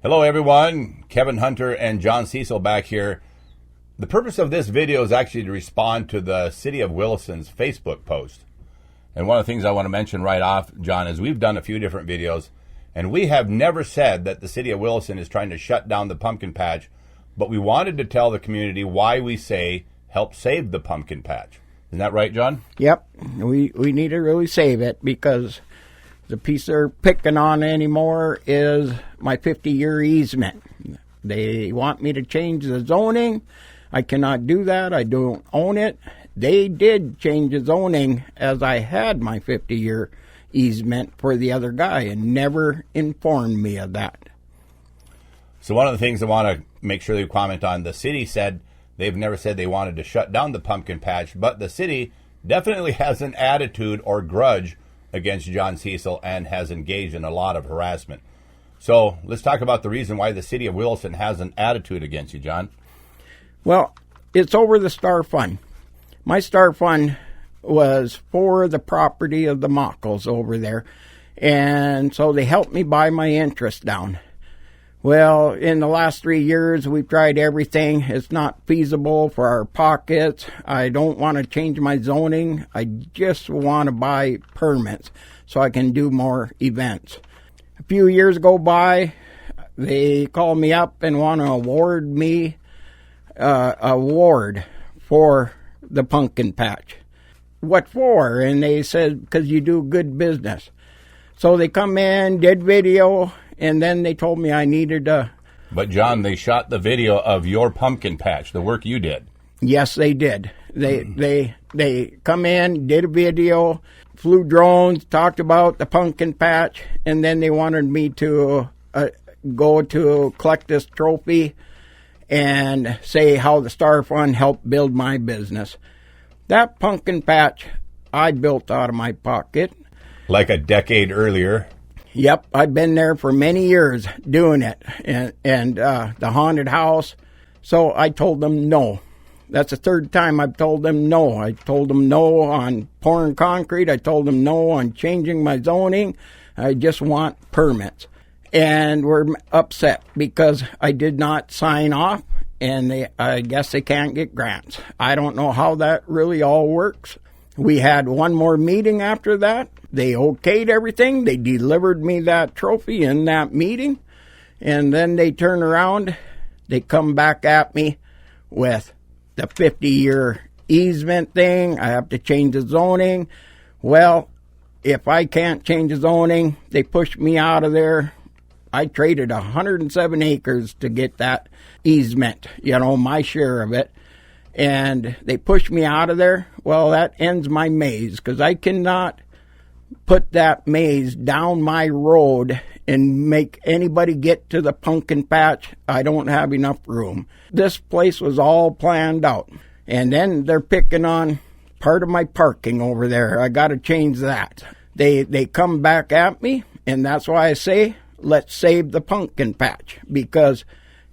Hello everyone, Kevin Hunter and John Cecil back here. The purpose of this video is actually to respond to the City of Williston's Facebook post. And one of the things I want to mention right off, John, is we've done a few different videos, and we have never said that the City of Williston is trying to shut down the pumpkin patch, but we wanted to tell the community why we say help save the pumpkin patch. Isn't that right, John? Yep, we need to really save it because the piece they're picking on anymore is my 50-year easement. They want me to change the zoning. I cannot do that. I don't own it. They did change the zoning as I had my 50-year easement for the other guy and never informed me of that. So one of the things I want to make sure that you comment on, the city said they've never said they wanted to shut down the pumpkin patch, but the city definitely has an attitude or grudge against John Cecil and has engaged in a lot of harassment. So let's talk about the reason why the City of Williston has an attitude against you, John. Well, it's over the Star Fund. My Star Fund was for the property of the Mockles over there, and so they helped me buy my interest down. Well, in the last 3 years, we've tried everything. It's not feasible for our pockets. I don't want to change my zoning. I just want to buy permits so I can do more events. A few years go by, they call me up and want to award me an award for the pumpkin patch. What for? And they said, because you do good business. So they come in, did video, and then they told me I needed to... But, John, they shot the video of your pumpkin patch, the work you did. Yes, they did. They come in, did a video, flew drones, talked about the pumpkin patch, and then they wanted me to go to collect this trophy and say how the Star Fund helped build my business. That pumpkin patch I built out of my pocket. Like a decade earlier. Yep, I've been there for many years doing it, and the haunted house. So I told them no. That's the third time I've told them no. I told them no on pouring concrete. I told them no on changing my zoning. I just want permits. And we're upset because I did not sign off, and I guess they can't get grants. I don't know how that really all works. We had one more meeting after that. They okayed everything. They delivered me that trophy in that meeting. And then they turn around. They come back at me with the 50-year easement thing. I have to change the zoning. Well, if I can't change the zoning, they push me out of there. I traded 107 acres to get that easement, my share of it. And they pushed me out of there. Well, that ends my maze because I cannot put that maze down my road and make anybody get to the pumpkin patch. I don't have enough room. This place was all planned out. And then they're picking on part of my parking over there. I got to change that. They come back at me, and that's why I say, let's save the pumpkin patch, because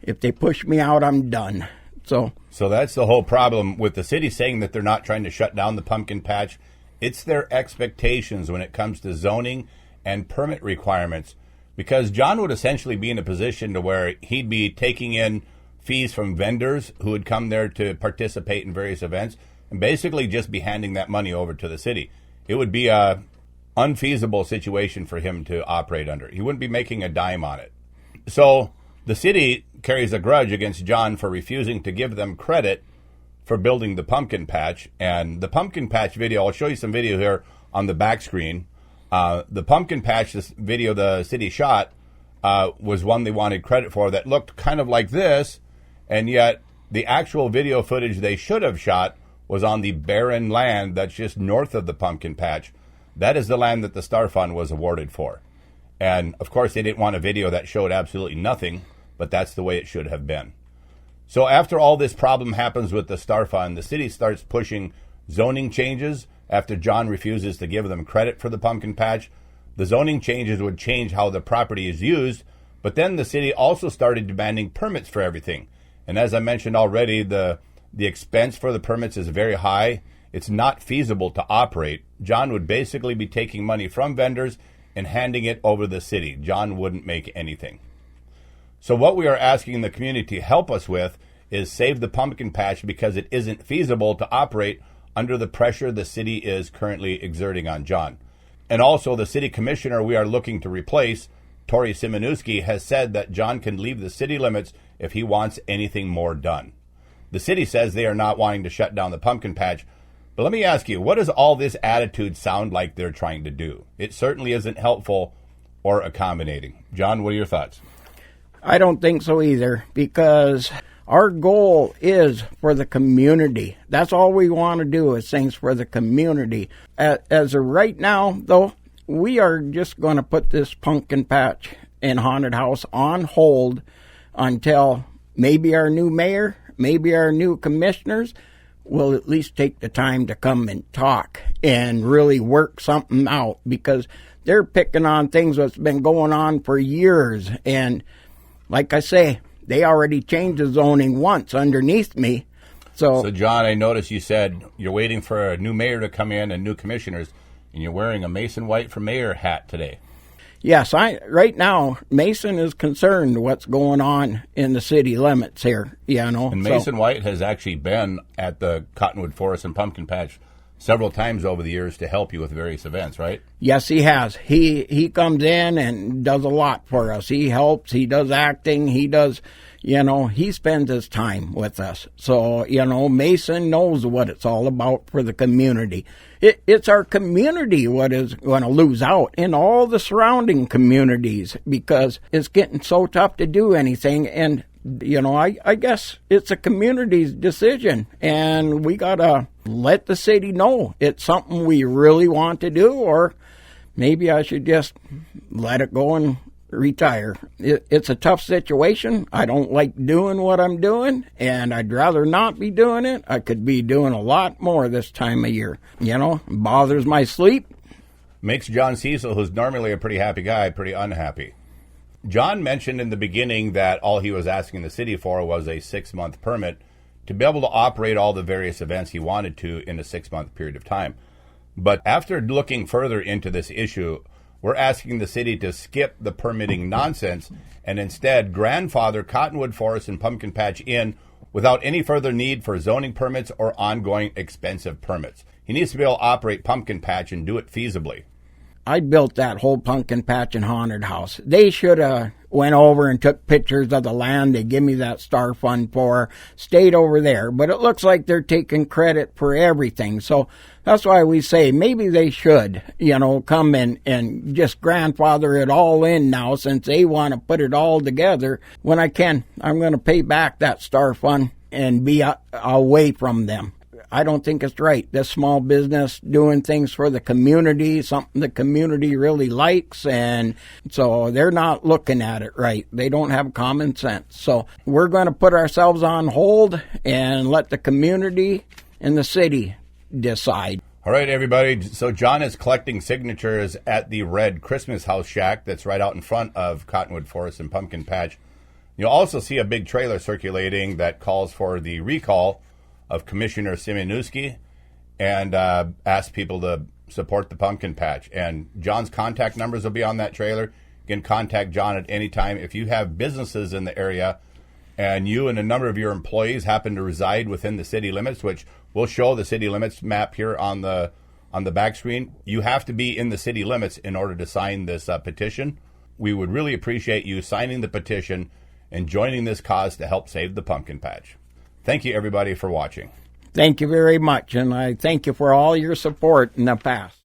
if they push me out, I'm done. So that's the whole problem with the city saying that they're not trying to shut down the pumpkin patch. It's their expectations when it comes to zoning and permit requirements, because John would essentially be in a position to where he'd be taking in fees from vendors who would come there to participate in various events and basically just be handing that money over to the city. It would be a unfeasible situation for him to operate under. He wouldn't be making a dime on it. So the city carries a grudge against John for refusing to give them credit for building the pumpkin patch. And the pumpkin patch video, I'll show you some video here on the back screen. The pumpkin patch, this video the city shot, was one they wanted credit for that looked kind of like this, and yet the actual video footage they should have shot was on the barren land that's just north of the pumpkin patch. That is the land that the Star Fund was awarded for. And, of course, they didn't want a video that showed absolutely nothing, but that's the way it should have been. So after all this problem happens with the Star Fund, the city starts pushing zoning changes after John refuses to give them credit for the pumpkin patch. The zoning changes would change how the property is used, but then the city also started demanding permits for everything. And as I mentioned already, the expense for the permits is very high. It's not feasible to operate. John would basically be taking money from vendors and handing it over to the city. John wouldn't make anything. So what we are asking the community to help us with is save the pumpkin patch because it isn't feasible to operate under the pressure the city is currently exerting on John. And also the city commissioner we are looking to replace, Tori Szymanowski, has said that John can leave the city limits if he wants anything more done. The city says they are not wanting to shut down the pumpkin patch, but let me ask you, what does all this attitude sound like they're trying to do? It certainly isn't helpful or accommodating. John, what are your thoughts? I don't think so either, because our goal is for the community. That's all we want to do is things for the community. As of right now, though, we are just going to put this pumpkin patch and haunted house on hold until maybe our new mayor, maybe our new commissioners will at least take the time to come and talk and really work something out, because they're picking on things that's been going on for years. And like I say, they already changed the zoning once underneath me. So, John, I noticed you said you're waiting for a new mayor to come in and new commissioners, and you're wearing a Mason White for Mayor hat today. Yes, right now, Mason is concerned what's going on in the city limits here, And Mason White has actually been at the Cottonwood Forest and Pumpkin Patch several times over the years to help you with various events, right? Yes, he has. He comes in and does a lot for us. He helps. He does acting. He does, he spends his time with us. So, Mason knows what it's all about for the community. It's our community what is going to lose out in all the surrounding communities, because it's getting so tough to do anything. And I guess it's a community's decision, and we got to let the city know it's something we really want to do, or maybe I should just let it go and retire. It's a tough situation. I don't like doing what I'm doing, and I'd rather not be doing it. I could be doing a lot more this time of year. Bothers my sleep. Makes John Cecil, who's normally a pretty happy guy, pretty unhappy. John mentioned in the beginning that all he was asking the city for was a 6-month permit to be able to operate all the various events he wanted to in a 6-month period of time. But after looking further into this issue, we're asking the city to skip the permitting nonsense and instead grandfather Cottonwood Forest and Pumpkin Patch in without any further need for zoning permits or ongoing expensive permits. He needs to be able to operate Pumpkin Patch and do it feasibly. I built that whole pumpkin patch and haunted house. They should have went over and took pictures of the land they give me that star fund for, stayed over there. But it looks like they're taking credit for everything. So that's why we say maybe they should, come and just grandfather it all in now, since they want to put it all together. When I'm going to pay back that star fund and be away from them. I don't think it's right. This small business doing things for the community, something the community really likes, and so they're not looking at it right. They don't have common sense. So we're going to put ourselves on hold and let the community and the city decide. All right, everybody. So John is collecting signatures at the red Christmas house shack that's right out in front of Cottonwood Forest and Pumpkin Patch. You'll also see a big trailer circulating that calls for the recall of Commissioner Szymanowski and ask people to support the pumpkin patch. And John's contact numbers will be on that trailer. You can contact John at any time. If you have businesses in the area and you and a number of your employees happen to reside within the city limits, which we'll show the city limits map here on the back screen, you have to be in the city limits in order to sign this petition. We would really appreciate you signing the petition and joining this cause to help save the pumpkin patch. Thank you, everybody, for watching. Thank you very much, and I thank you for all your support in the past.